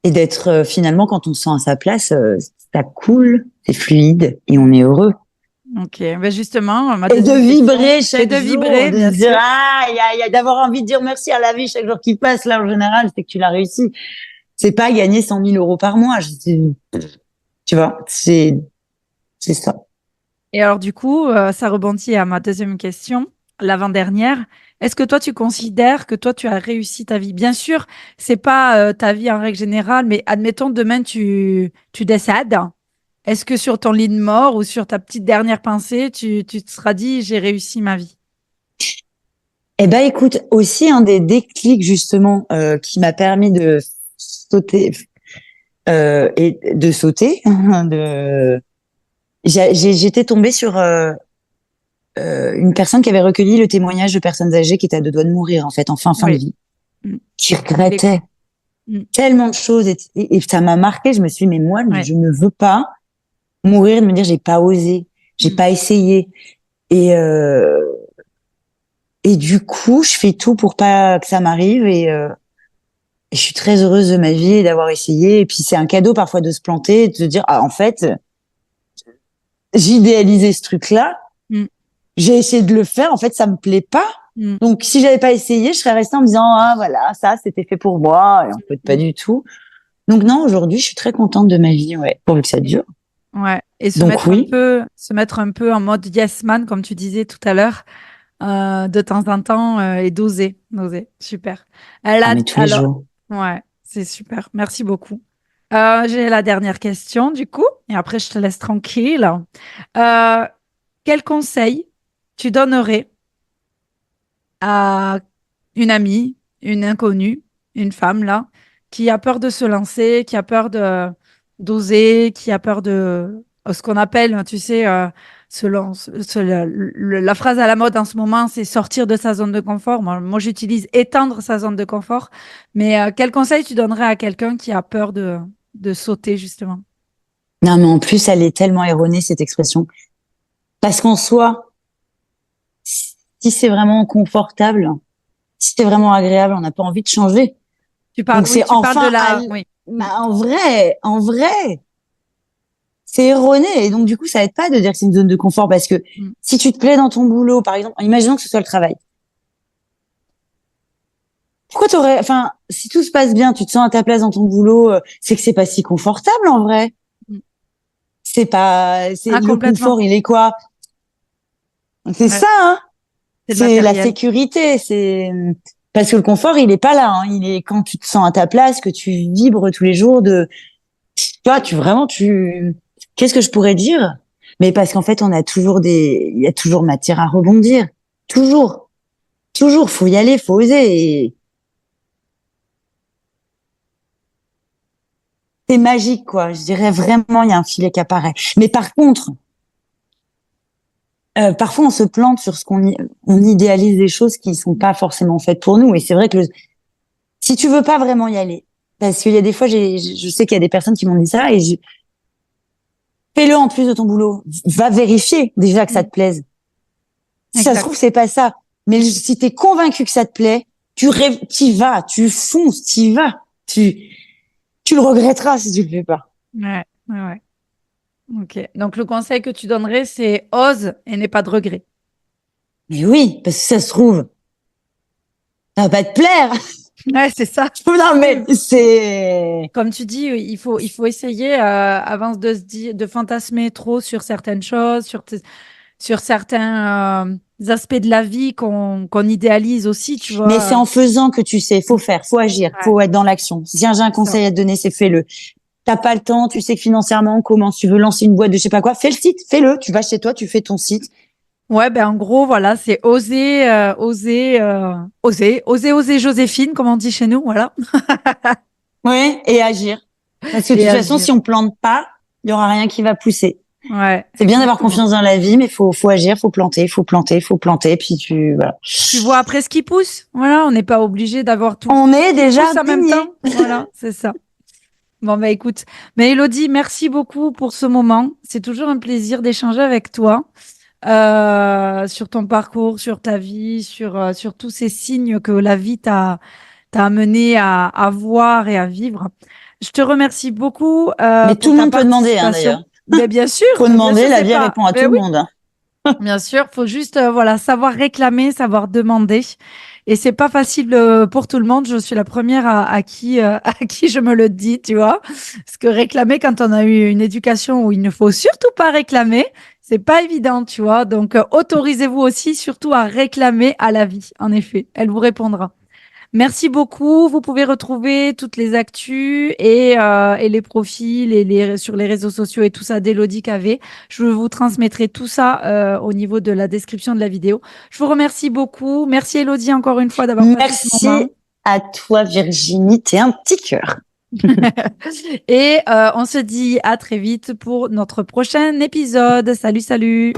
Et d'être finalement, quand on se sent à sa place, ça coule, c'est fluide et on est heureux. Ok, ben justement, ma Et de deuxième vibrer question, chaque et de jour, vibrer, de bien se dire, sûr. d'avoir envie de dire merci à la vie chaque jour qui passe, là, en général, c'est que tu l'as réussi. C'est pas gagner 100 000 euros par mois. Tu vois, c'est ça. Et alors du coup, ça rebondit à ma deuxième question, l'avant-dernière. Est-ce que toi, tu considères que toi, tu as réussi ta vie? Bien sûr, c'est pas ta vie en règle générale, mais admettons demain, tu décèdes. Est-ce que sur ton lit de mort ou sur ta petite dernière pensée, tu te seras dit, j'ai réussi ma vie? Eh ben, écoute, aussi un des déclics justement qui m'a permis de sauter et de sauter, de j'étais tombée sur une personne qui avait recueilli le témoignage de personnes âgées qui étaient à deux doigts de mourir en fait, en fin de Oui. vie, Mm. qui Je l'ai- regrettaient Mm. tellement de choses et ça m'a marqué. Je me suis dit, mais moi, Ouais. je ne veux pas mourir de me dire j'ai pas osé, j'ai Mm. pas essayé et et du coup, je fais tout pour pas que ça m'arrive et je suis très heureuse de ma vie et d'avoir essayé. Et puis c'est un cadeau parfois de se planter et de se dire ah en fait j'ai idéalisé ce truc-là, Mm. j'ai essayé de le faire, en fait ça me plaît pas. Mm. Donc si j'avais pas essayé, je serais restée en me disant ah voilà ça c'était fait pour moi et en fait pas Mm. du tout. Donc non aujourd'hui je suis très contente de ma vie ouais pourvu que ça dure. Ouais. Et Donc oui. se mettre un peu en mode yes man, comme tu disais tout à l'heure, de temps en temps, et d'oser. Super. Ah mais tous les Alors, jours. ouais, c'est super. Merci beaucoup. J'ai la dernière question, du coup, et après, je te laisse tranquille. Euh, Quel conseil tu donnerais à une amie, une inconnue, une femme, là, qui a peur de se lancer, qui a peur d'oser, qui a peur de ce qu'on appelle, hein, tu sais, la phrase à la mode en ce moment, c'est sortir de sa zone de confort. Moi, j'utilise étendre sa zone de confort. Mais quel conseil tu donnerais à quelqu'un qui a peur de sauter, justement? Non mais en plus elle est tellement erronée cette expression parce qu'en soi si c'est vraiment confortable, si c'est vraiment agréable, on n'a pas envie de changer. Tu parles, Donc, oui, c'est tu parles de enfin, oui. bah, en vrai, c'est erroné. Et donc, du coup, ça aide pas de dire que c'est une zone de confort parce que si tu te plais dans ton boulot, par exemple, imaginons que ce soit le travail. Pourquoi enfin, si tout se passe bien, tu te sens à ta place dans ton boulot, c'est que c'est pas si confortable en vrai. C'est le Complètement. confort, il est quoi? C'est ça, hein. C'est C'est la matériel. sécurité, parce que le confort, il est pas là, hein. Il est quand tu te sens à ta place, que tu vibres tous les jours toi, qu'est-ce que je pourrais dire? Mais parce qu'en fait, il y a toujours matière à rebondir. Toujours. Toujours. Faut y aller, faut oser. Et c'est magique, quoi. Je dirais vraiment, il y a un filet qui apparaît. Mais par contre, parfois, on se plante sur on idéalise des choses qui sont pas forcément faites pour nous. Et c'est vrai que si tu veux pas vraiment y aller, parce qu'il y a des fois, je sais qu'il y a des personnes qui m'ont dit ça et fais-le en plus de ton boulot. Va vérifier déjà que ça te plaise. Si ça se trouve, c'est pas ça. Mais si t'es convaincu que ça te plaît, t'y vas, tu fonces, t'y vas. Tu le regretteras si tu le fais pas. Ouais. Ok. Donc, le conseil que tu donnerais, c'est ose et n'aie pas de regrets. Mais oui, parce que ça se trouve, ça va pas te plaire. Ouais, c'est ça. Non, mais c'est... Comme tu dis, il faut essayer avant de fantasmer trop sur certaines choses, sur certains aspects de la vie qu'on idéalise aussi, tu Mais c'est vois. en faisant que tu sais, faut faire, faut agir, faut être dans l'action. Si j'ai un conseil à te donner, c'est fais-le. T'as pas le temps, tu sais que financièrement, comment tu veux lancer une boîte de je sais pas quoi, fais le site, fais-le. Tu vas chez toi, tu fais ton site. Ouais, ben en gros, voilà, c'est oser Joséphine, comme on dit chez nous, voilà. Ouais, et agir. Parce que de Et toute façon, agir. si on plante pas, il y aura rien qui va pousser. Ouais, C'est bien d'avoir exactement. confiance dans la vie, mais faut agir, faut planter, puis voilà. Tu vois après ce qui pousse. Voilà, on n'est pas obligé d'avoir tout On est qui des pousse en même jardiniers. temps. Voilà, c'est ça. Bon, bah écoute. Mais Elodie, merci beaucoup pour ce moment. C'est toujours un plaisir d'échanger avec toi sur ton parcours, sur ta vie, sur tous ces signes que la vie t'a amené à voir et à vivre. Je te remercie beaucoup Mais tout pour le ta monde peut demander, hein, d'ailleurs. participation. Faut Mais bien demander, sûr, la c'est vie pas. répond à Mais tout le oui, monde. Hein. bien sûr, faut juste voilà savoir réclamer, savoir demander. Et c'est pas facile pour tout le monde. Je suis la première à qui à qui je me le dis, tu vois. Parce que réclamer quand on a eu une éducation où il ne faut surtout pas réclamer, c'est pas évident, tu vois. Donc autorisez-vous aussi surtout à réclamer à la vie. En effet, elle vous répondra. Merci beaucoup. Vous pouvez retrouver toutes les actus et les profils sur les réseaux sociaux et tout ça d'Élodie Cavé. Je vous transmettrai tout ça au niveau de la description de la vidéo. Je vous remercie beaucoup. Merci Élodie encore une fois d'avoir passé ce moment. Merci à toi, Virginie. T'es un petit cœur. Et on se dit à très vite pour notre prochain épisode. Salut, salut.